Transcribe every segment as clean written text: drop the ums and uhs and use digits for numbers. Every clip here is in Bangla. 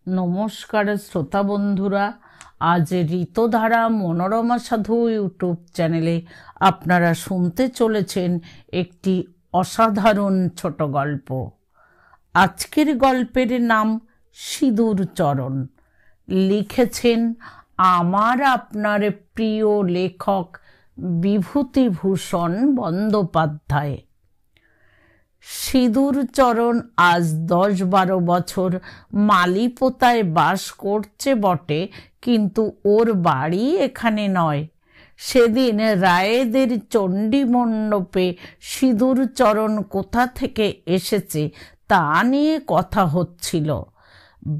নমস্কার শ্রোতা বন্ধুরা, আজ ঋতধারা মনোরমা সাধু ইউটিউব চ্যানেলে আপনারা শুনতে চলেছেন একটি অসাধারণ ছোট গল্প। আজকের গল্পের নাম সিঁদুর চরণ। লিখেছেন আমার আপনার প্রিয় লেখক বিভূতিভূষণ বন্দ্যোপাধ্যায়। সিঁদুর চরণ আজ 10-12 বছর মালিপোতায় বাস করছে বটে, কিন্তু ওর বাড়ি এখানে নয়। সেদিন রায়েদের চণ্ডী মণ্ডপে সিঁদুর চরণ কোথা থেকে এসেছে তা নিয়ে কথা হচ্ছিল।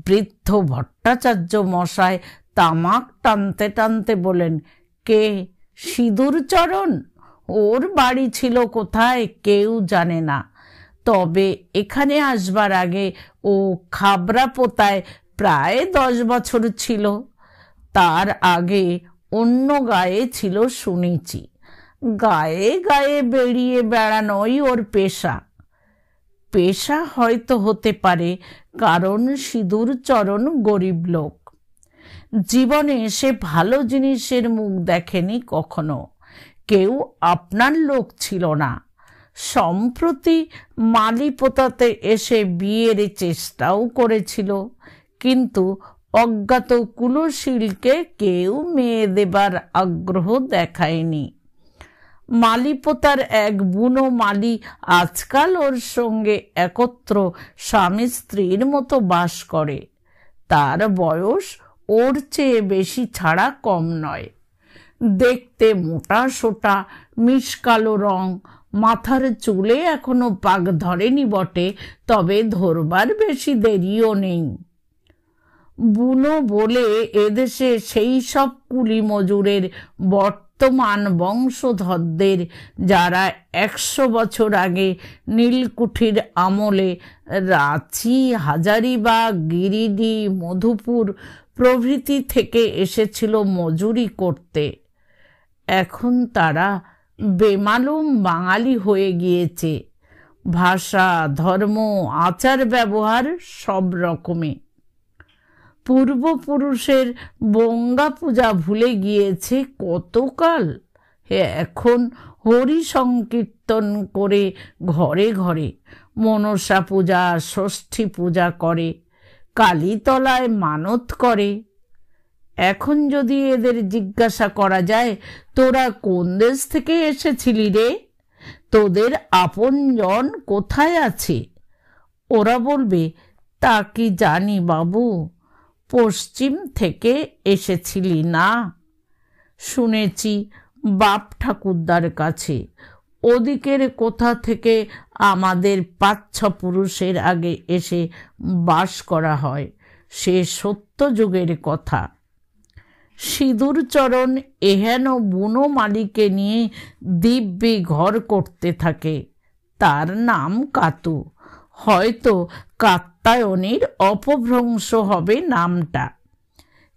বৃদ্ধ ভট্টাচার্য মশাই তামাক টানতে টানতে বলেন, কে সিঁদুর চরণ? ওর বাড়ি ছিল কোথায় কেউ জানে না। তবে এখানে আসবার আগে ও খাবরাপোতায় প্রায় 10 বছর ছিল। তার আগে অন্য গায়ে ছিল শুনেছি। গায়ে গায়ে বেরিয়ে বেড়ানোই ওর পেশা। পেশা হয়তো হতে পারে, কারণ সিঁদুর চরণ গরিব লোক। জীবনে সে ভালো জিনিসের মুখ দেখেনি কখনো। কেউ আপনার লোক ছিল না। সম্প্রতি মালিপোতাতে এসে বিয়ের চেষ্টাও করেছিল, কিন্তু অজ্ঞাত কুলশীলকে কেউ মেয়ে দেবার আগ্রহ দেখায়নি। মালিপোতার এক বুনো মালি আজকাল ওর সঙ্গে একত্র স্বামী স্ত্রীর মতো বাস করে। তার বয়স ওর চেয়ে বেশি ছাড়া কম নয়। দেখতে মোটা সোটা, মিশকালো রং। মাথার চুলে এখনো পাক ধরেনি বটে, তবে ধরবার বেশি দেরিও নেই। বুনো বলে এদেশে সেই সব কুলি মজুরের বর্তমান বংশধরদের যারা 100 বছর আগে নীলকুঠির আমলে রাঁচি, হাজারিবাগ, গিরিডি, মধুপুর প্রভৃতি থেকে এসেছিল মজুরি করতে। এখন তারা বেমালুম বাঙালি হয়ে গিয়েছে। ভাষা, ধর্ম, আচার ব্যবহার সব রকমে। পূর্বপুরুষের বঙ্গা পূজা ভুলে গিয়েছে কতকাল। এখন হরি সংকীর্তন করে ঘরে ঘরে মনসা পূজা, ষষ্ঠী পূজা করে, কালীতলায় মানত করে। এখন যদি এদের জিজ্ঞাসা করা যায়, তোরা কোন দেশ থেকে এসেছিলি রে, তোদের আপনজন কোথায় আছে, ওরা বলবে, তা কি জানি বাবু, পশ্চিম থেকে এসেছিলি না? শুনেছি বাপ ঠাকুরদার কাছে। ওদিকের কোথা থেকে আমাদের 5-6 পুরুষের আগে এসে বাস করা হয়, সে সত্য যুগের কথা। সিঁদুর চরণ এহেন বুনো মালিকে নিয়ে দিব্যি ঘর করতে থাকে। তার নাম কাতু। হয়তো কাত্যায়নীর অপভ্রংশ হবে নামটা,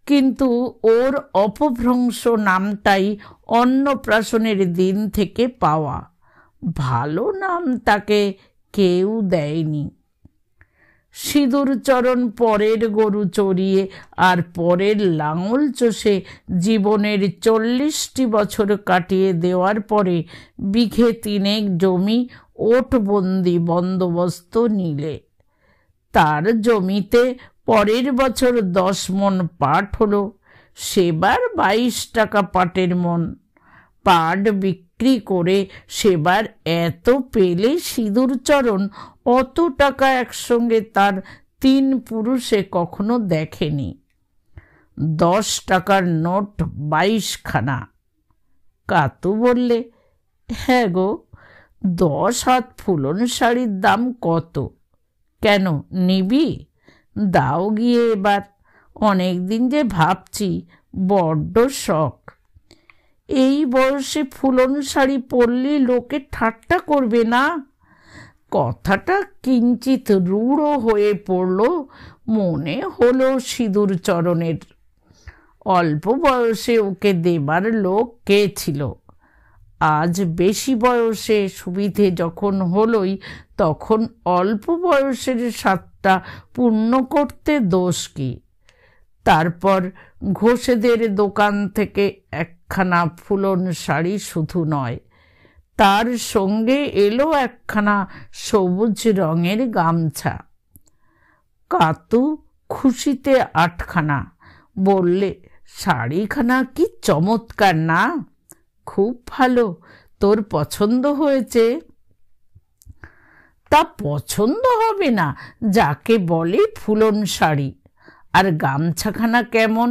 কিন্তু ওর অপভ্রংশ নামটাই অন্নপ্রাশনের দিন থেকে পাওয়া। ভালো নাম তাকে কেউ দেয়নি। সিঁদুর চরণ পরের গরু চড়িয়ে আর পরের লাঙল চষে জীবনের 40টি বছর কাটিয়ে দেওয়ার পরে বিঘে 3 জমি ওটবন্দি বন্দোবস্ত নিলে। তার জমিতে পরের বছর 10 মণ পাট হলো। সেবার 22 টাকা পাটের মণ। পাট বিক্রি করে সেবার এত পেলে সিঁদুর চরণ অত টাকা একসঙ্গে তার 3 পুরুষে কখনো দেখেনি। 10 টাকার নোট 22 খানা। কাতু বললে, হ্যাঁ গো, 10 হাত ফুলন শাড়ির দাম কত? কেন, নিবি? দাও গিয়ে এবার। অনেকদিন যে ভাবছি, বড্ড শখ। এই বয়সে ফুলন শাড়ি পরলে লোকে ঠাট্টা করবে না? কথাটা কিঞ্চিত রূঢ় হয়ে পড়ল। মনে হলো সিঁদুর চরণের। অল্প বয়সে ওকে দেবার লোক কে ছিল? আজ বেশি বয়সে সুবিধে যখন হলোই, তখন অল্প বয়সের স্বাদটা পূর্ণ করতে দোষ কি? তারপর ঘোষেদের দোকান থেকে একখানা ফুলন শাড়ি শুধু নয়, তার সঙ্গে এলো একখানা সবুজ রঙের গামছা। কাতু খুশিতে আটখানা, বললে, শাড়িখানা কি চমৎকার না? খুব ভালো, তোর পছন্দ হয়েছে? তা পছন্দ হবে না যাকে বলে ফুলন শাড়ি। আর গামছাখানা কেমন?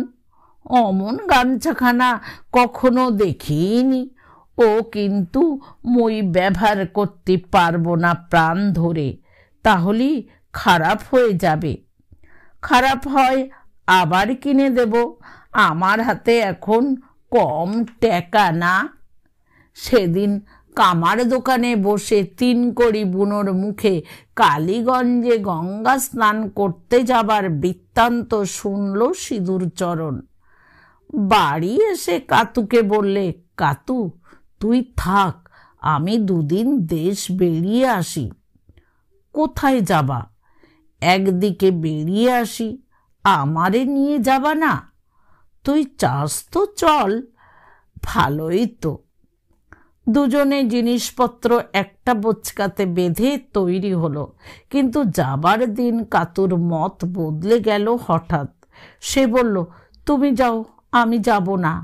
অমন গামছাখানা কখনো দেখিনি। ও কিন্তু মই ব্যবহার করতে পারবো না প্রাণ ধরে, তাহলেই খারাপ হয়ে যাবে। খারাপ হয় আবার কিনে দেব, আমার হাতে এখন কম টাকা না। সেদিন কামার দোকানে বসে 3 কড়ি বুনোর মুখে কালীগঞ্জে গঙ্গা স্নান করতে যাবার বৃত্তান্ত শুনল সিঁদুরচরণ। বাড়ি এসে কাতুকে বললে, কাতু তুই থাক, আমি 2 দিন দেশ বেরিয়ে আসি। কোথায় যাবা? একদিকে বেরিয়ে আসি, আমারে নিয়ে যাবা না? তুই চাস তো চল। ভালোই তো। দুজনে জিনিসপত্র একটা বোচকাতে বেঁধে তৈরি হলো। কিন্তু যাবার দিন কাতুর মত বদলে গেল হঠাৎ। সে বলল, তুমি যাও, আমি যাব না।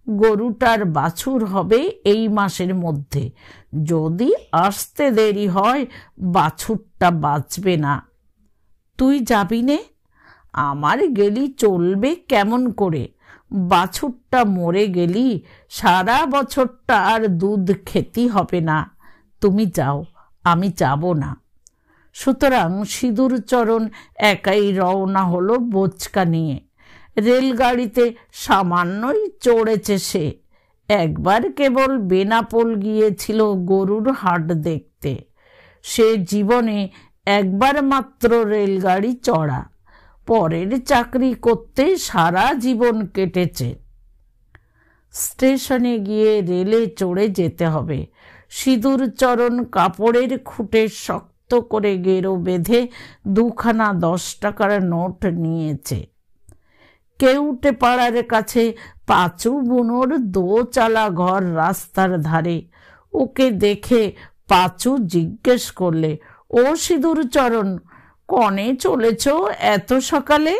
গরুটার বাছুর হবে এই মাসের মধ্যে, যদি আসতে দেরি হয় বাছুরটা বাঁচবে না। তুই যাবি নে? আমার গেলি চলবে কেমন করে? বাছুরটা মরে গেলি সারা বছরটা আর দুধ খেতে হবে না। তুমি যাও, আমি যাব না। সুতরাং সিঁদুরচরণ একাই রওনা হলো বোচকা নিয়ে। রেলগাড়িতে সামান্যই চড়েছে সে। একবার কেবল বেনাপোল গিয়েছিল গরুর হাট দেখতে। সে জীবনে একবার মাত্র রেলগাড়ি চড়া। পরের চাকরি করতে সারা জীবন কেটেছে। স্টেশনে গিয়ে রেলে চড়ে যেতে হবে। সিঁদুরচরণ কাপড়ের খুঁটে শক্ত করে গেরো বেঁধে 2 খানা 10 টাকার নোট নিয়েছে। কেউটে পাড়ার কাছে পাঁচু বুনোর 2 চালা ঘর রাস্তার ধারে। ওকে দেখে পাঁচু জিজ্ঞেস করলে, ও সিঁদুরচরণ, কনে চলেছ এত সকালে?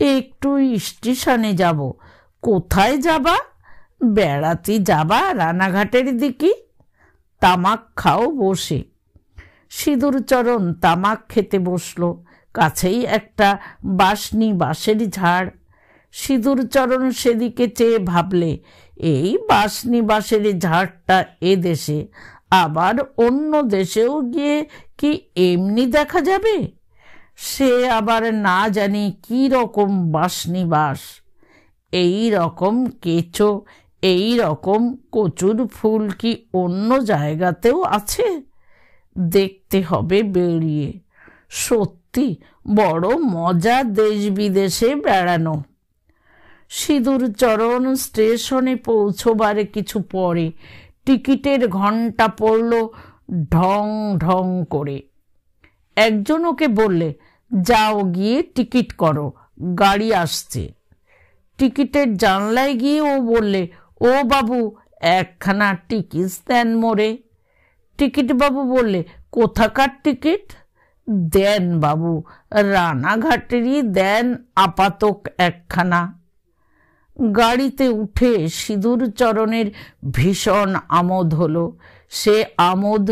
একটু স্টেশনে যাব। কোথায় যাবা? বেড়াতে যাবা রানাঘাটের দিকে? তামাক খাও বসে। সিঁদুরচরণ তামাক খেতে বসল। কাছেই একটা বাঁশনি বাঁশের ঝাড়। সিঁদুরচরণ সেদিকে চেয়ে ভাবলে, এই বাঁশনি বাঁশের ঝাড়টা এদেশে, আবার অন্য দেশেও গিয়ে কি এমনি দেখা যাবে? সে আবার না জানি কি রকম বাঁশনি বাঁশ। এই রকম কেঁচো, এই রকম কচুর ফুল কি অন্য জায়গাতেও আছে? দেখতে হবে বেরিয়ে। সত্যি বড় মজা দেশ বিদেশে বেড়ানো। সিঁদুরচরণ স্টেশনে পৌঁছবার কিছু পরে টিকিটের ঘণ্টা পড়ল ঢং ঢং করে। একজন ওকে বললে, যাও গিয়ে টিকিট করো, গাড়ি আসছে। টিকিটের জানলায় গিয়ে ও বললে, ও বাবু, একখানা টিকিট দেন মোরে। টিকিট বাবু বললে, কোথাকার টিকিট? দেন বাবু, রানাঘাটেরই দেন আপাতক একখানা। গাড়িতে উঠে সিঁদুরচরণের ভীষণ আমোদ হলো। সে আমোদ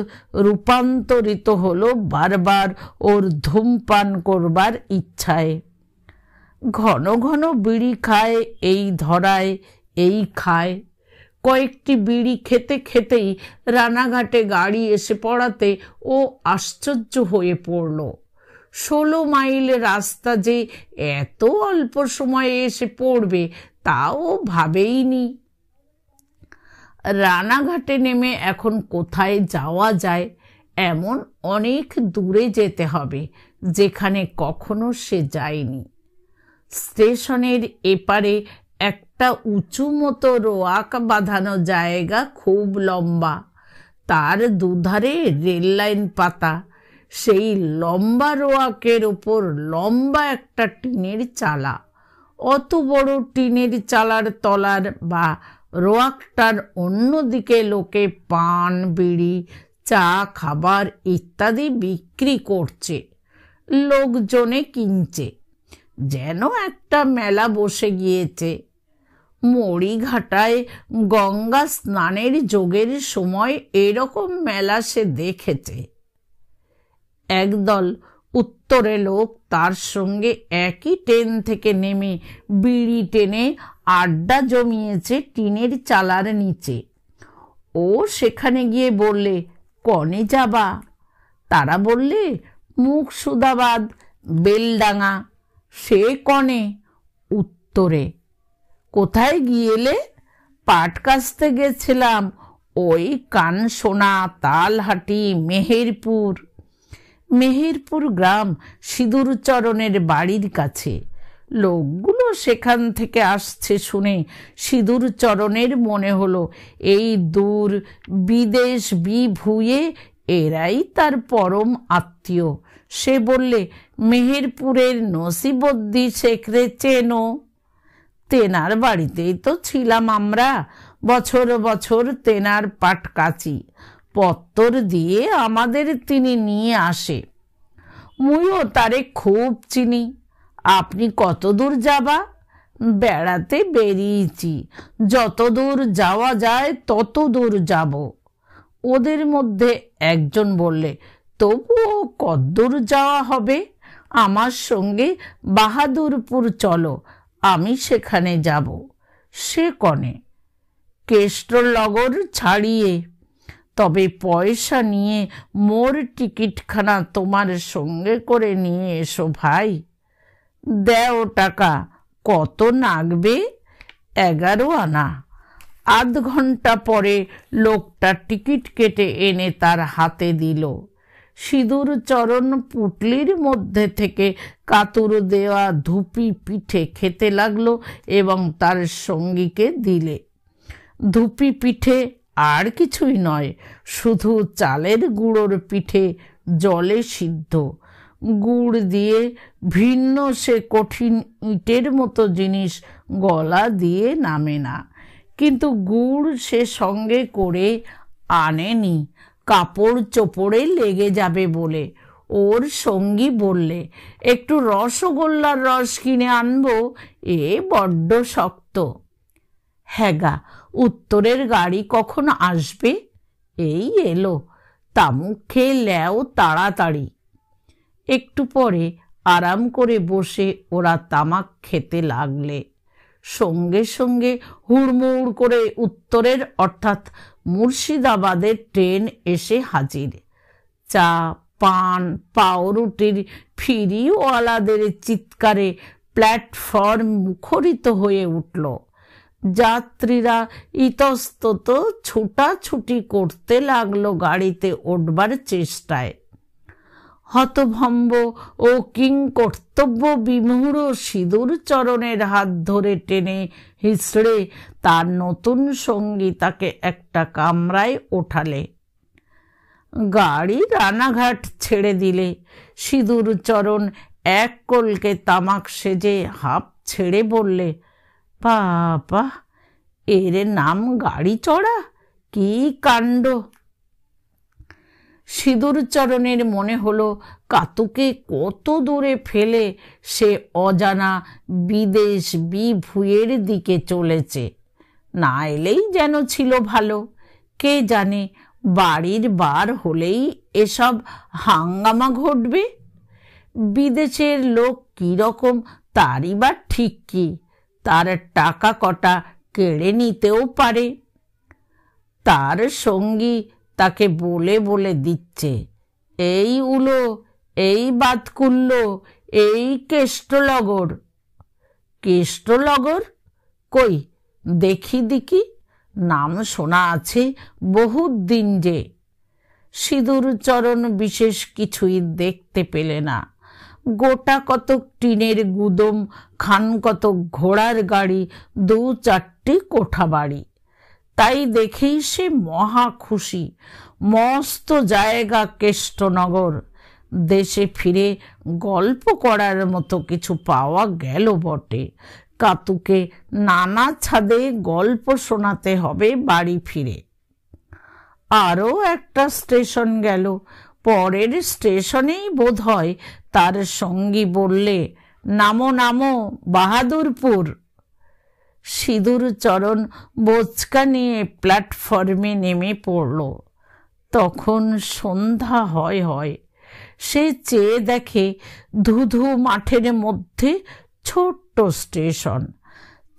রূপান্তরিত হলো বারবার ওর ধূমপান করবার ইচ্ছায়। ঘন ঘন বিড়ি খায় এই ধরায়, এই খায়। কয়েকটি বিড়ি খেতে খেতেই রানাঘাটে গাড়ি এসে পড়াতে ও আশ্চর্য হয়ে পড়ল। 16 মাইল রাস্তা যে এত অল্প সময়ে এসে পড়বে তাও ভাবেইনি। রানাঘাটে নেমে এখন কোথায় যাওয়া যায়? এমন অনেক দূরে যেতে হবে যেখানে কখনো সে যায়নি। স্টেশনের এপারে একটা একটা উঁচু মতো রোয়াক বাঁধানো জায়গা, খুব লম্বা, তার দুধারে রেল লাইন পাতা। সেই লম্বা রোয়াকের ওপর লম্বা একটা টিনের চালা। অত বড় টিনের চালার তলার বা রোয়াকটার অন্যদিকে লোকে পান, বিড়ি, চা, খাবার ইত্যাদি বিক্রি করছে, লোকজনে কিনছে। যেন একটা মেলা বসে গিয়েছে। মরিঘাটায় গঙ্গা স্নানের যোগের সময় এরকম মেলা সে দেখেছে। একদল উত্তরে লোক তার সঙ্গে একই ট্রেন থেকে নেমে বিড়ি টেনে আড্ডা জমিয়েছে টিনের চালার নিচে। ও সেখানে গিয়ে বললে, কনে যাবা? তারা বললে, মুকসুদাবাদ, বেলডাঙা। সে কনে? উত্তরে। কোথায় গিয়েলে? পাট কাস্তে গেছিলাম, ওই কানসোনা, তালহাটি, মেহেরপুর। মেহেরপুর গ্রাম সিঁদুরচরণের বাড়ির কাছে। লোকগুলো সেখান থেকে আসছে শুনে সিঁদুরচরণের মনে হলো এই দূর বিদেশ বিভুঁয়ে এরাই তার পরম আত্মীয়। সে বললে, মেহেরপুরের নসিবদ্দি শেখরে চেনো? তেনার বাড়িতেই তো ছিলাম আমরা। বছর বছর তেনার পাট কাচি, পত্তর দিয়ে আমাদের তিনি নিয়ে আসে। মুইও তারে খুব চিনি। আপনি কত দূর যাবা? বেড়াতে বেরিয়েছি, যত দূর যাওয়া যায় তত দূর যাব। ওদের মধ্যে একজন বললে, তবুও কদ্দূর যাওয়া হবে? আমার সঙ্গে বাহাদুরপুর চলো, আমি সেখানে যাব। সে কনে? কেষ্টলগর ছাড়িয়ে। তবে পয়সা নিয়ে মোর টিকিটখানা তোমার সঙ্গে করে নিয়ে এসো ভাই। দেও টাকা। কত নাগবে? 11 আনা। আধ ঘন্টা পরে লোকটা টিকিট কেটে এনে তার হাতে দিল। সিঁদুরচরণ পুটলির মধ্যে থেকে কাতুর দেওয়া ধুপি পিঠে খেতে লাগলো এবং তার সঙ্গীকে দিলে। ধুপি পিঠে আর কিছুই নয়, শুধু চালের গুঁড়োর পিঠে, জলে সিদ্ধ। গুড় দিয়ে ভিন্ন সে কঠিন ইটের মতো জিনিস গলা দিয়ে নামে না। কিন্তু গুড় সে সঙ্গে করে আনেনি, কাপড় চোপড়ে লেগে যাবে বলে। ওর সঙ্গী বললে, একটু রসগোল্লার রস কিনে আনবো, এ বড্ড শক্ত। হ্যাগা, উত্তরের গাড়ি কখন আসবে? এই এলো, তামুক খেয়ে লেও তাড়াতাড়ি। একটু পরে আরাম করে বসে ওরা তামাক খেতে লাগলে। সঙ্গে সঙ্গে হুড়মুড় করে উত্তরের অর্থাৎ মুর্শিদাবাদের ট্রেন এসে হাজির। চা, পান, পাউরুটির ফিরিওয়ালাদের চিৎকারে প্ল্যাটফর্ম মুখরিত হয়ে উঠল। যাত্রীরা ইতস্তত ছুটাছুটি করতে লাগলো গাড়িতে ওঠবার চেষ্টায়। হতভম্ব ও কিংকর্তব্য বিমূঢ় সিঁদুরচরণের হাত ধরে টেনে হিঁচড়ে তার নতুন সঙ্গী তাকে একটা কামরায় ওঠালে। গাড়ি রানাঘাট ছেড়ে দিলে। সিঁদুরচরণ এক কলকে তামাক সেজে হাঁপ ছেড়ে বললে, বাবা, এর নাম গাড়ি চড়া? কি কাণ্ড! সিঁদুরচরণের মনে হলো কাতুকে কত দূরে ফেলে সে অজানা বিদেশ বিভুঁয়ের দিকে চলেছে। না এলেই যেন ছিল ভালো। কে জানে বাড়ির বার হলেই এসব হাঙ্গামা ঘটবে। বিদেশের লোক কীরকম তারই বা ঠিক কি? তার টাকা কটা কেড়ে নিতেও পারে। তার সঙ্গী তাকে বলে বলে দিচ্ছে, এই উলো, এই বাতকুল্য, এই কেষ্টলগর। কেষ্টলগর? কই দেখি দেখি, নাম শোনা আছে বহুত দিন যে। সিঁদুরচরণ বিশেষ কিছুই দেখতে পেলে না। গোটা কতক টিনের গুদম, খান কতক ঘোড়ার গাড়ি, 2-4টি কোঠা বাড়ি। তাই দেখেই সে মহা খুশি। মস্ত জায়গা কেষ্টনগর। দেশে ফিরে গল্প করার মতো কিছু পাওয়া গেল বটে। কাতুকে নানা ছাদে গল্প শোনাতে হবে বাড়ি ফিরে। আরও একটা স্টেশন গেল। পরের স্টেশনেই বোধ হয় তার সঙ্গী বললে, নামো নামো, বাহাদুরপুর। সিঁদুরচরণ বোচকা নিয়ে প্ল্যাটফর্মে নেমে পড়ল। তখন সন্ধ্যা হয়। সে চেয়ে দেখে ধুধু মাঠের মধ্যে ছোট্ট স্টেশন।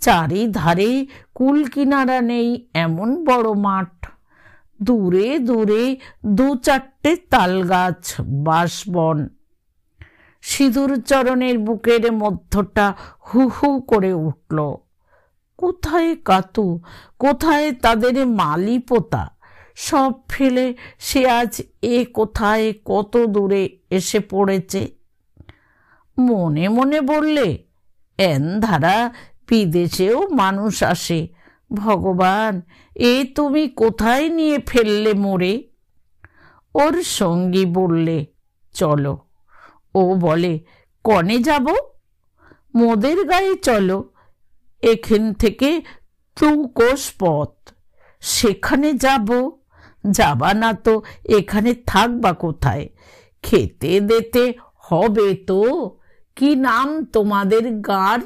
চারিধারে কুল কিনারা নেই এমন বড় মাঠ। দূরে দূরে 2-4টে তালগাছ, বাঁশবন। সিঁদুরচরণের বুকের মধ্যটা হু হু করে উঠল। কোথায় কাতু, কোথায় তাদের মালিপোতা? সব ফেলে সে আজ এ কোথায় কত দূরে এসে পড়েছে। মনে মনে বললে, এনধারা বিদেশেও মানুষ আসে। ভগবান, এ তুমি কোথায় নিয়ে ফেললে মোরে? ওর সঙ্গী বললে, চলো। ও বলে, কনে যাব? মোদের গায়ে চলো। এখান থেকে 2 কোষ পথ। সেখানে যাব। যাবা না তো এখানে থাকবা কোথায়? খেতে দিতে হবে তো। কি নাম তোমাদের গাঁর?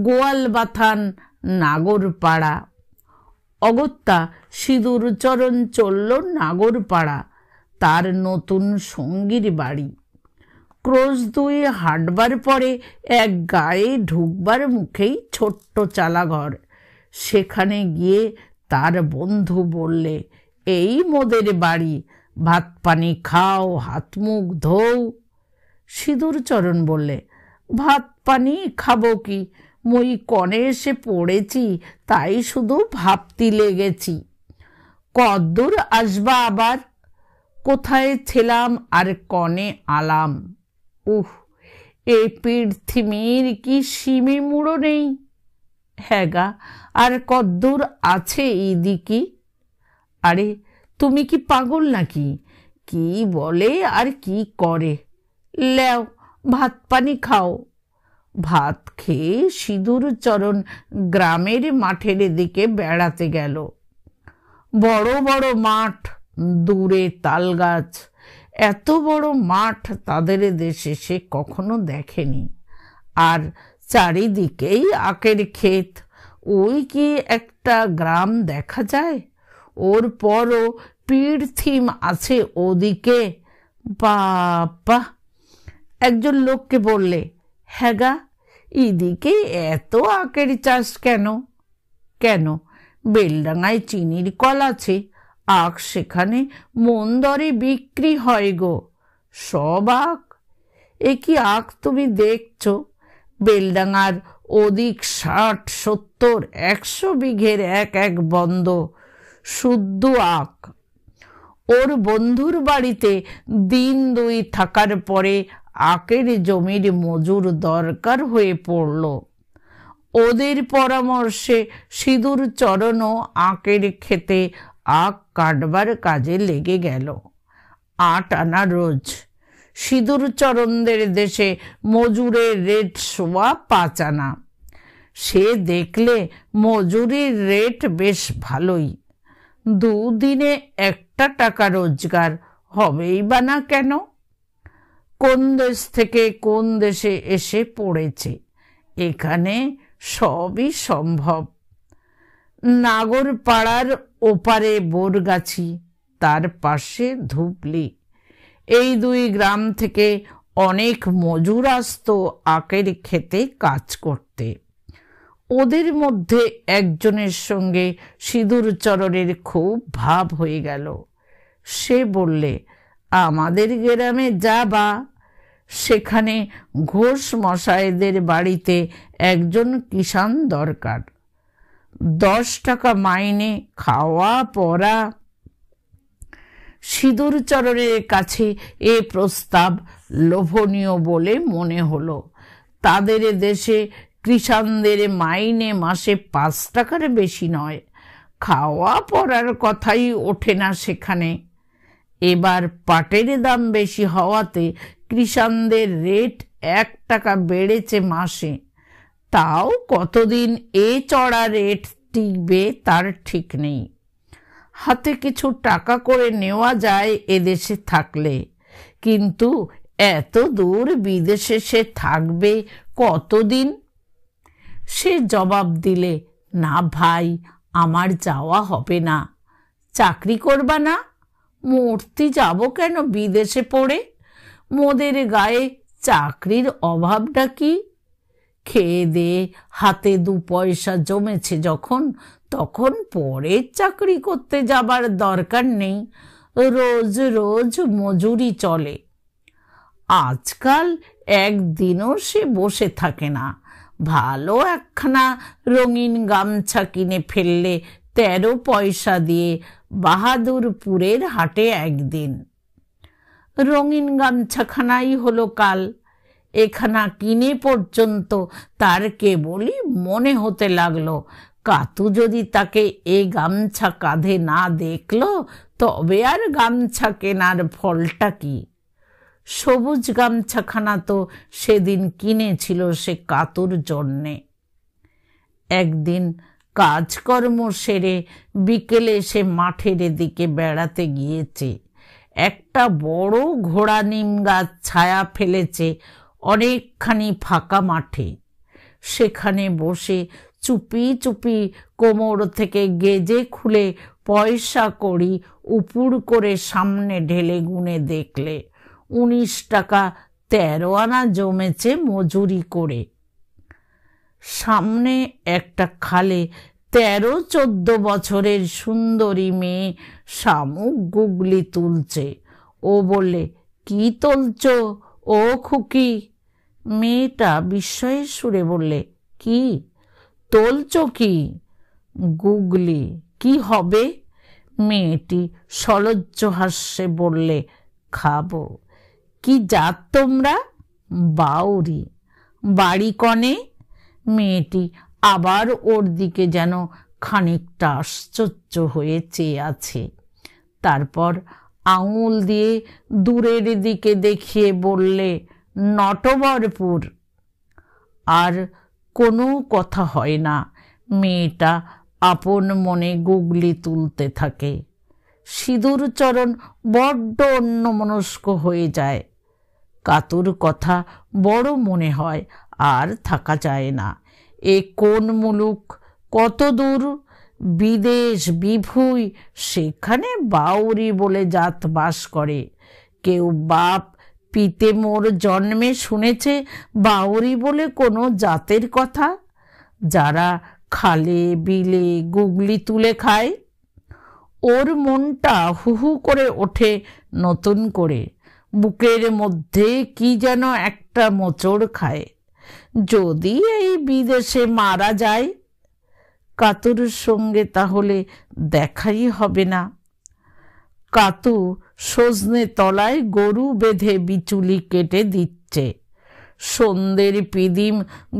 গোয়ালবাথান, নাগরপাড়া। অগত্যা সিঁদুরচরণ চলল নাগরপাড়া, তার নতুন সঙ্গীর বাড়ি। ক্রোশ 2 হাঁটবার পরে এক গায়ে ঢুকবার মুখেই ছোট্ট চালাঘর। সেখানে গিয়ে তার বন্ধু বললে, এই মোদের বাড়ি, ভাত পানি খাও, হাত মুখ ধোও। সিঁদুরচরণ বললে, ভাত পানি খাবো কি? মই কনে এসে পড়েছি, তাই শুধু ভাবতি লেগেছি। কদ্দূর আসবা আবার? কোথায় ছিলাম আর কনে আলাম? এ পৃথিবীর কি সিমি মুড়ো নেই? হ্যাগা, আর কদ্দূর আছে এইদিকে? আরে তুমি কি পাগল নাকি? কি বলে আর কি করে? লেও, ভাত পানি খাও। ভাত খেয়ে সিঁদুরচরণ গ্রামের মাঠের দিকে বেড়াতে গেল। বড় বড় মাঠ, দূরে তালগাছ। এত বড় মাঠ তাদের দেশে সে কখনো দেখেনি। আর চারিদিকেই আখের ক্ষেত। ওই কি একটা গ্রাম দেখা যায়? ওর পরও পীরথিম আছে ওদিকে। বাবা! একজন লোককে বললে, হ্যাগা, এদিকে এত আখের চাষ কেন? কেন, বেলডাঙায় চিনির কল আছে, আখ সেখানে মন দরে বিক্রি হয় গো। সব আখ। এ কি আখ তুমি দেখছ? বেলডাঙার ওদিক 60-70-100 বিঘের এক বন্ধ, শুদ্ধ আখ। ওর বন্ধুর বাড়িতে 1 2 থাকার পরে আখের জমির মজুর দরকার হয়ে পড়ল। ওদের পরামর্শে সিঁদুরচরণও আখের খেতে আখ কাটবার কাজে লেগে গেল। 8 আনা রোজ। সিঁদুরচরণদের দেশে মজুরের রেট 5 আনা। সে দেখলে মজুরির রেট বেশ ভালোই। 2 দিনে 1 টাকা রোজগার হবেই বা না কেন? কোন দেশ থেকে কোন দেশে এসে পড়েছে, এখানে সবই সম্ভব। নাগরপাড়ার ওপারে বোরগাছি, তার পাশে ধুবলি। এই 2 গ্রাম থেকে অনেক মজুর আসত আখের খেতে কাজ করতে। ওদের মধ্যে একজনের সঙ্গে সিঁদুরচরণের খুব ভাব হয়ে গেল। সে বললে, আমাদের গ্রামে যাবা? সেখানে ঘোষ মশাইদের বাড়িতে একজন কিষান দরকার। 10 টাকা মাইনে, খাওয়া পরা। সিঁদুরচরণের কাছে এ প্রস্তাব লোভনীয় বলে মনে হলো। তাদের দেশে কৃষাণদের মাইনে মাসে 5 টাকার বেশি নয়, খাওয়া পড়ার কথাই ওঠে না সেখানে। এবার পাটের দাম বেশি হওয়াতে কৃষাণদের রেট 1 টাকা বেড়েছে মাসে। তাও কতদিন এ চড়া রেট টিকবে তার ঠিক নেই। হাতে কিছু টাকা করে নেওয়া যায় এদেশে থাকলে, কিন্তু এত দূর বিদেশে সে থাকবে কতদিন? সে জবাব দিলে, না ভাই, আমার যাওয়া হবে না। চাকরি করবা না? মরতে যাব কেন বিদেশে পড়ে? মোদের গায়ে চাকরির অভাবটা কি? খেয়ে দে হাতে 2 পয়সা জমেছে যখন, তখন পরে চাকরি করতে যাবার দরকার নেই। রোজ রোজ মজুরি চলে। আজকাল একদিনও সে বসে থাকে না। ভালো একখানা রঙিন গামছা কিনে ফেললে 13 পয়সা দিয়ে বাহাদুরপুরের হাটে একদিন। রঙিন গামছাখানাই হলো কাল। এখানা কিনে পর্যন্ত তার কেবলই মনে হতে লাগলো, কাতু যদি তাকে এ গামছা কাঁধে না দেখল তবে আর গামছা কেনার ফলটা কি? সবুজ গামছাখানা তো সেদিন কিনেছিল সে কাতুর জন্যে। একদিন কাজকর্ম সেরে বিকেলে সে মাঠের দিকে বেড়াতে গিয়েছে। একটা বড় ঘোড়া নিম গাছ ছায়া ফেলেছে অনেকখানি ফাঁকা মাঠে। সেখানে বসে চুপি চুপি কোমর থেকে গেজে খুলে পয়সা কড়ি উপুর করে সামনে ঢেলে গুনে দেখলে 19 টাকা 13 আনা জমেছে মজুরি করে। সামনে একটা খালে 13-14 বছরের সুন্দরী মেয়ে শামুক গুগলি তুলছে। ও বললে, কি তুলছ ও খুকি? মেয়েটা বিস্ময়ের সুরে বললে, কি তুলছ কি? গুগলি। কি হবে? মেয়েটি সলজ্জ হাস্যে বললে, খাবো। কি জাত তোমরা? বাউরি। বাড়ি কনে? মেয়েটি আবার ওর দিকে যেন খানিকটা আশ্চর্য হয়ে চেয়ে আছে। তারপর আঙুল দিয়ে দূরের দিকে দেখিয়ে বললে, নটবরপুর। আর কোনো কথা হয় না। মেয়েটা আপন মনে গুগলি তুলতে থাকে। সিঁদুরচরণ বড্ড অন্যমনস্ক হয়ে যায়। কাতুর কথা বড় মনে হয়, আর থাকা যায় না। এ কোন মুলুক, কত দূর, বিদেশ বিভুঁই, সেখানে বাউরি বলে জাত বাস করে। কেউ বাপ পিতে মোর জন্মে শুনেছে বাউরি বলে কোনো জাতের কথা, যারা খালে বিলে গুগলি তুলে খায়? ওর মনটা হু হু করে ওঠে নতুন করে। বুকের মধ্যে কি যেন একটা মোচড় খায়। যদি এই বিদেশে মারা যায়, কাতুর সঙ্গে তাহলে দেখাই হবে না। কাতু সজনে তলায় গরু বেঁধে বিচুলি কেটে দিচ্ছে। সন্ধ্যের পিদিম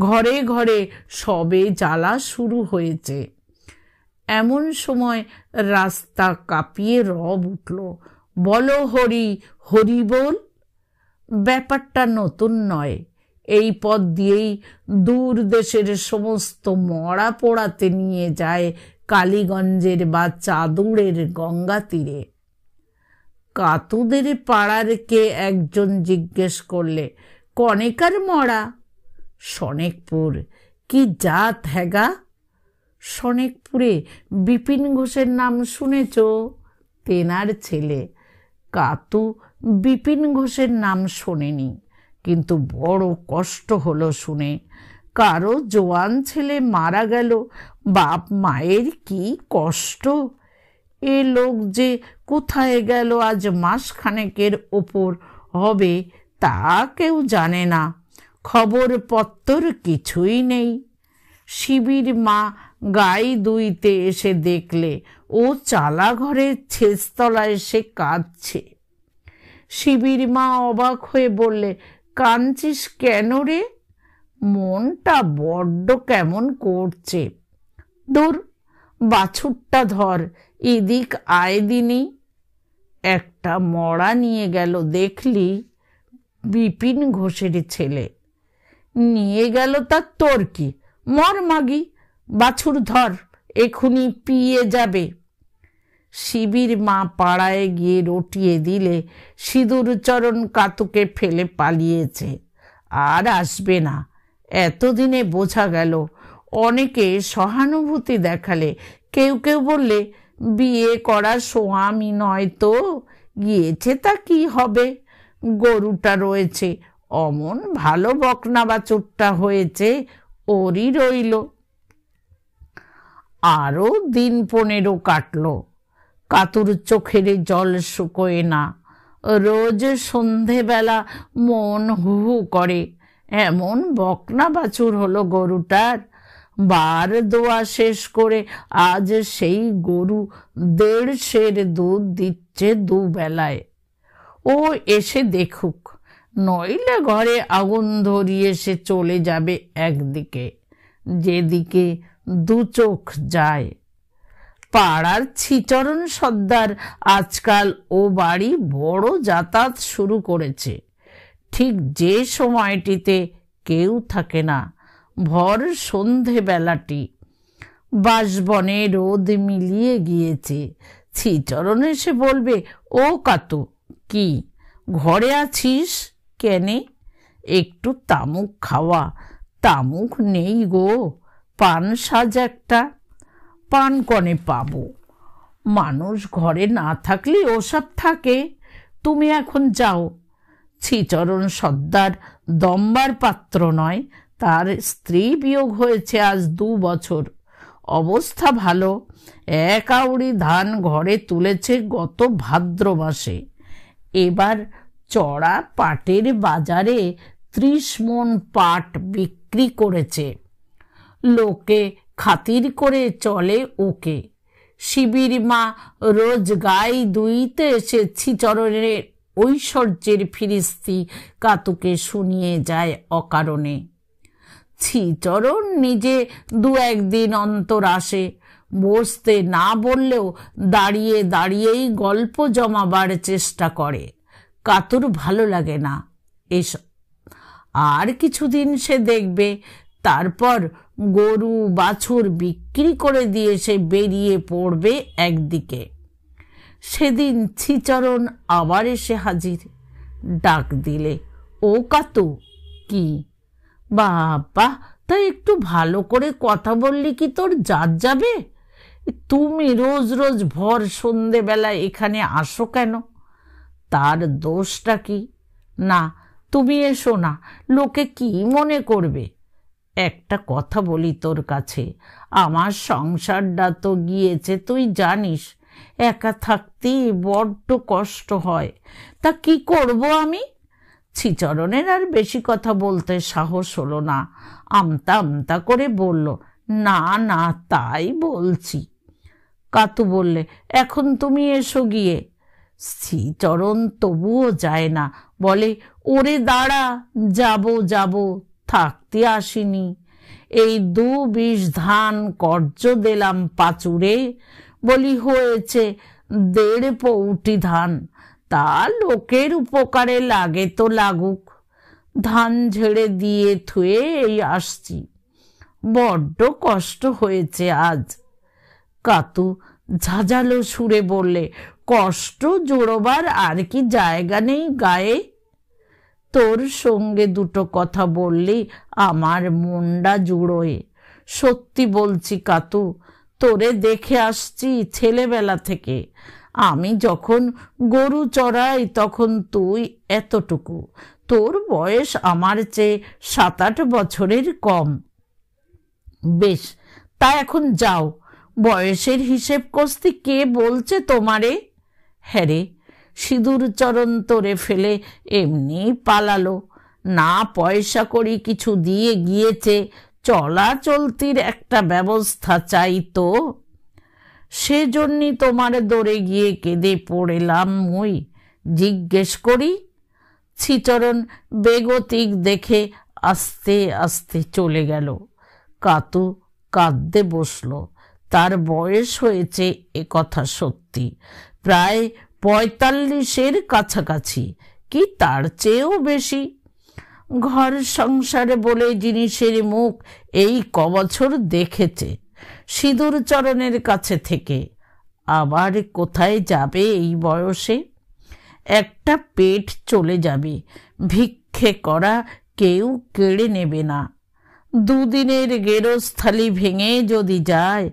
ঘরে ঘরে সবে জ্বালা শুরু হয়েছে। এমন সময় রাস্তা কাঁপিয়ে রব উঠল, বলো হরি, হরি বল। ব্যাপারটা নতুন নয়। এই পথ দিয়েই দূর দেশের সমস্ত মরা পোড়াতে নিয়ে যায় কালীগঞ্জের বা চাঁদুড়ের গঙ্গা তীরে। কাতুদের পাড়ার কে একজন জিজ্ঞেস করলে, কনেকার মরা? সনেকপুর। কি জাত হ্যাগা? সনেকপুরে বিপিন ঘোষের নাম শুনেছ? তেনার ছেলে। কাতু বিপিন ঘোষের নাম শোনেনি, কিন্তু বড় কষ্ট হলো শুনে। কারো জোয়ান ছেলে মারা গেল, বাপ মায়ের কি কষ্ট। এ লোক যে কোথায় গেল আজ মাসখানেকের ওপর হবে তা কেউ জানে না। খবর পত্তর কিছুই নেই। শিবির মা গাই দুইতে এসে দেখলে ও চালা ঘরের ছেচতলায় সে কাঁদছে। শিবির মা অবাক হয়ে বললে, কাঁদছিস কেন রে? মনটা বড্ড কেমন করছে। দূর, বাছুরটা ধর, এদিক আয় দিনি। একটা মড়া নিয়ে গেল দেখলি, বিপিন ঘোষের ছেলে। নিয়ে গেল তার তোর কি? মর মাগি, বাছুর ধর, এখুনি পিয়ে যাবে। শিবির মা পাড়ায় গিয়ে রটিয়ে দিলে সিঁদুরচরণ কাতুকে ফেলে পালিয়েছে, আর আসবে না। এতদিনে বোঝা গেল। অনেকে সহানুভূতি দেখালে, কেউ কেউ বললে, বিয়ে করা স্বামী নয় তো, গিয়েছে তা কি হবে, গরুটা রয়েছে, অমন ভালো বকনা বাছুরটা হয়েছে, ওরই রইল। আরো দিন 15 কাটল। কাতুর চোখের জল শুকোয় না। রোজ সন্ধেবেলা মন হু হু করে, এমন বকনা বাছুর হলো গরুটার। বার দোয়া শেষ করে আজ সেই গরু 1.5 সের দুধ দিচ্ছে দুবেলায়। ও এসে দেখুক, নইলে ঘরে আগুন ধরিয়ে সে চলে যাবে একদিকে, যেদিকে 2 চোখ যায়। পাড়ার ছিচরণ সর্দার আজকাল ও বাড়ি বড় যাতায়াত শুরু করেছে। ঠিক যে সময়টিতে কেউ থাকে না, ভর সন্ধেবেলাটি। বাঁশবনে রোদ মিলিয়ে গিয়েছে। ছিচরণ এসে বলবে, ও কাতু, কি ঘরে আছিস কেনে? একটু তামুক খাওয়া। তামুক নেই গো, পান সাজ একটা। পান কনে পাবো? মানুষ ঘরে না থাকলে ওসব থাকে। তুমি এখন যাও। ছিচরণ সর্দার দম্বার পাত্র নয়। তার স্ত্রী বিয়োগ হয়েছে আজ 2 বছর। অবস্থা ভালো। 1 আউড়ি ধান ঘরে তুলেছে গত ভাদ্র মাসে। এবার চড়া পাটের বাজারে 30 মণ পাট বিক্রি করেছে। লোকে খাতির করে চলে ওকে। শিবির মা রোজ গাই দুইতে এসে ছিচরণের ঐশ্বর্যের ফিরিস্তি কাতুকে শুনিয়ে যায় অকারণে। ছিচরণ নিজে 2-1 দিন অন্তর আসে। বসতে না বললেও দাঁড়িয়ে দাঁড়িয়েই গল্প জমাবার চেষ্টা করে। কাতুর ভালো লাগে না এসব। আর কিছুদিন সে দেখবে, তারপর গরু বাছুর বিক্রি করে দিয়ে সে বেরিয়ে পড়বে একদিকে। সেদিন ছিচরণ আবার এসে হাজির। ডাক দিলে, ও কাতু, কি? বাবা, তাই একটু ভালো করে কথা বললি কি তোর জাত যাবে? তুমি রোজ রোজ ভর সন্ধেবেলা এখানে আসো কেন? তার দোষটা কি? না, তুমি এসো না, লোকে কি মনে করবে? একটা কথা বলি তোর কাছে, আমার সংসারটা তো গিয়েছে তুই জানিস। একা থাকতেই বড্ড কষ্ট হয়। তা কি করব আমি? ছিচরণের আর বেশি কথা বলতে সাহস হলো না। আমতা আমতা করে বলল, না না, তাই বলছি। কাতু বললে, এখন তুমি এসো গিয়ে। ছিচরণ তবুও যায় না, বলে, ওরে দাঁড়া, যাব, থাকতে আসিনি। এই 2 বিশ ধান কর্জ দিলাম পাচুরে, বলি হয়েছে 1.5 পৌটি ধান। তা লোকের উপকারে লাগে তো লাগুক। ধান ঝেড়ে দিয়ে থুয়ে এই আসছি। বড্ড কষ্ট হয়েছে আজ। কাতু ঝাঁঝালো সুরে বললে, কষ্ট জোড়বার আর কি জায়গা নেই গায়ে? তোর সঙ্গে 2 কথা বললি আমার মনটা জুড়োয়। সত্যি বলছি কাতু, তোরে দেখে আসছি ছেলেবেলা থেকে। আমি যখন গরু চড়াই তখন তুই এতটুকু। তোর বয়স আমার চেয়ে 7-8 বছরের কম। বেশ, তা এখন যাও। বয়সের হিসেব কষতে কে বলছে তোমারে? হ্যাঁ রে, সিঁদুরচরণ তোরে ফেলে এমনি পালালো। না পয়সা করি কিছু দিয়ে গিয়েছে, চলা চলতির একটা ব্যবস্থা চাই তো। সেজন্যই তোমার দৌড়ে গিয়ে কেঁদে পড়েলাম। মুই জিজ্ঞেস করি। শ্রীচরণ বেগতিক দেখে আস্তে আস্তে চলে গেল। কাতু কাঁদতে বসল। তার বয়স হয়েছে, এ কথা সত্যি, প্রায় 45-এর কাছাকাছি, কি তার চেয়েও বেশি। ঘর সংসারে বলে জিনিসের মুখ এই কবছর দেখেছে সিঁদুরচরণের কাছে থেকে। আবার কোথায় যাবে এই বয়সে? একটা পেট চলে যাবে, ভিক্ষে করা কেউ কেড়ে নেবে না। দুদিনের গেরস্থালি ভেঙে যদি যায়,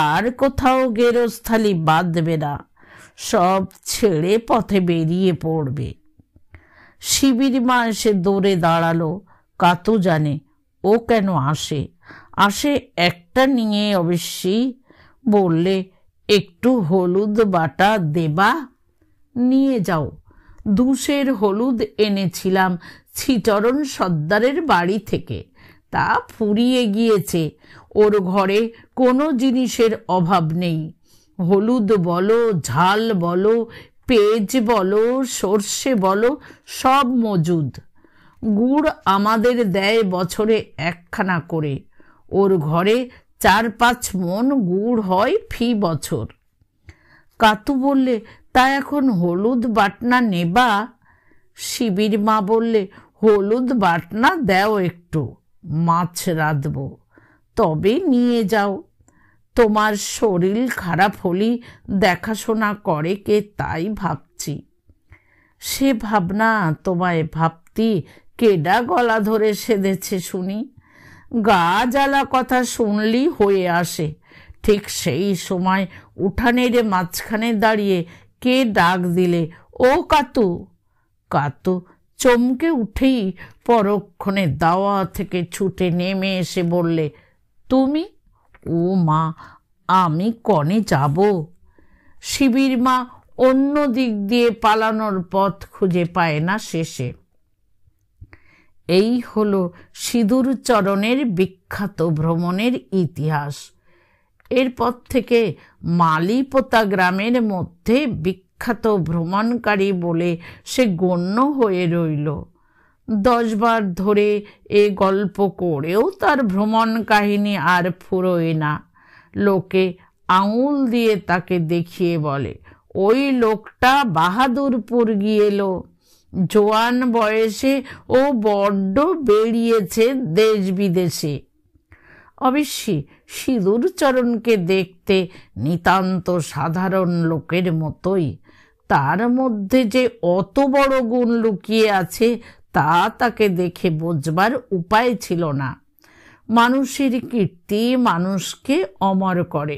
আর কোথাও গেরস্থালি বাঁধবে না, সব ছেড়ে পথে বেরিয়ে পড়বে। শিবির মা এসে দৌড়ে দাঁড়ালো। কাতু জানে ও কেন আসে। আসে একটা নিয়ে অবশ্যই। বললে, একটু হলুদ বাটা দেবা? নিয়ে যাও। 2 হলুদ এনেছিলাম শ্রীচরণ সর্দারের বাড়ি থেকে, তা ফুরিয়ে গিয়েছে। ওর ঘরে কোনো জিনিসের অভাব নেই। হলুদ বলো, ঝাল বলো, পেঁয়াজ বলো, সর্ষে বলো, সব মজুদ। গুড় আমাদের দেয় বছরে 1খানা করে। ওর ঘরে 4-5 মণ গুড় হয় ফি বছর। কাতু বললে, তা এখন হলুদ বাটনা নেবা? শিবির মা বললে, হলুদ বাটনা দাও একটু, মাছ রাঁধব। তবে নিয়ে যাও। তোমার শরীর খারাপ হলি দেখাশোনা করে কে, তাই ভাবছি। সে ভাবনা তোমায় ভাবতি কেডা গলা ধরে সেধেছে শুনি? গা জ্বালা কথা শুনলি হয়ে আসে। ঠিক সেই সময় উঠানের মাঝখানে দাঁড়িয়ে কে ডাক দিলে, ও কাতু। কাতু চমকে উঠেই পরক্ষণে দাওয়া থেকে ছুটে নেমে এসে বললে, তুমি? ও মা, আমি কনে যাব? শিবির মা অন্য দিক দিয়ে পালানোর পথ খুঁজে পায় না শেষে। এই হলো সিঁদুরচরণের বিখ্যাত ভ্রমণের ইতিহাস। এরপর থেকে মালিপোতা গ্রামের মধ্যে বিখ্যাত ভ্রমণকারী বলে সে গণ্য হয়ে রইল। 10 বার ধরে এ গল্প করেও তার ভ্রমণ কাহিনী আর ফুরোয় না। লোকে আঙুল দিয়ে তাকে দেখিয়ে বলে, ওই লোকটা বাহাদুরপুর গিয়েলো। জোয়ান বয়সে ও বড্ড বেরিয়েছে দেশ বিদেশে। অবশ্যই সিঁদুরচরণকে দেখতে নিতান্ত সাধারণ লোকের মতোই। তার মধ্যে যে অত বড় গুণ লুকিয়ে আছে তা তাকে দেখে বোঝবার উপায় ছিল না। মানুষের কীর্তি মানুষকে অমর করে।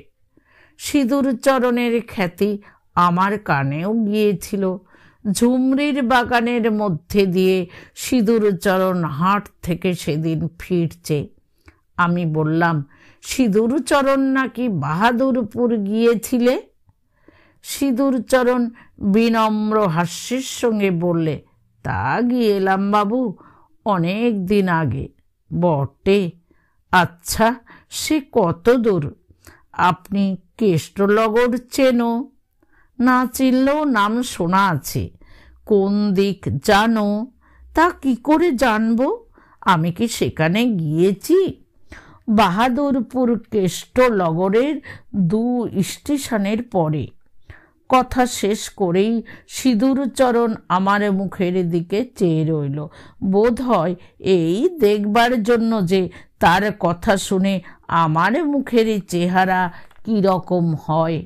সিঁদুরচরণের খ্যাতি আমার কানেও গিয়েছিল। ঝুমরির বাগানের মধ্যে দিয়ে সিঁদুরচরণ হাট থেকে সেদিন ফিরছে। আমি বললাম, সিঁদুরচরণ নাকি বাহাদুরপুর গিয়েছিলে? সিঁদুরচরণ বিনম্র হাস্যের সঙ্গে বললে, তা গিয়েলাম বাবু, অনেক দিন আগে। বটে? আচ্ছা, সে কত দূর? আপনি কেষ্টলগর চেনো? না চিনলেও নাম শোনা আছে। কোন দিক জানো? তা কি করে জানবো? আমি কি সেখানে গিয়েছি? বাহাদুরপুর কেষ্টলগরের 2 স্টেশনের পরে। কথা শেষ করেই সিঁদুরচরণ আমার মুখের দিকে চেয়ে রইল, বোধ হয় এই দেখবার জন্য যে তার কথা শুনে আমার মুখের চেহারা কিরকম হয়।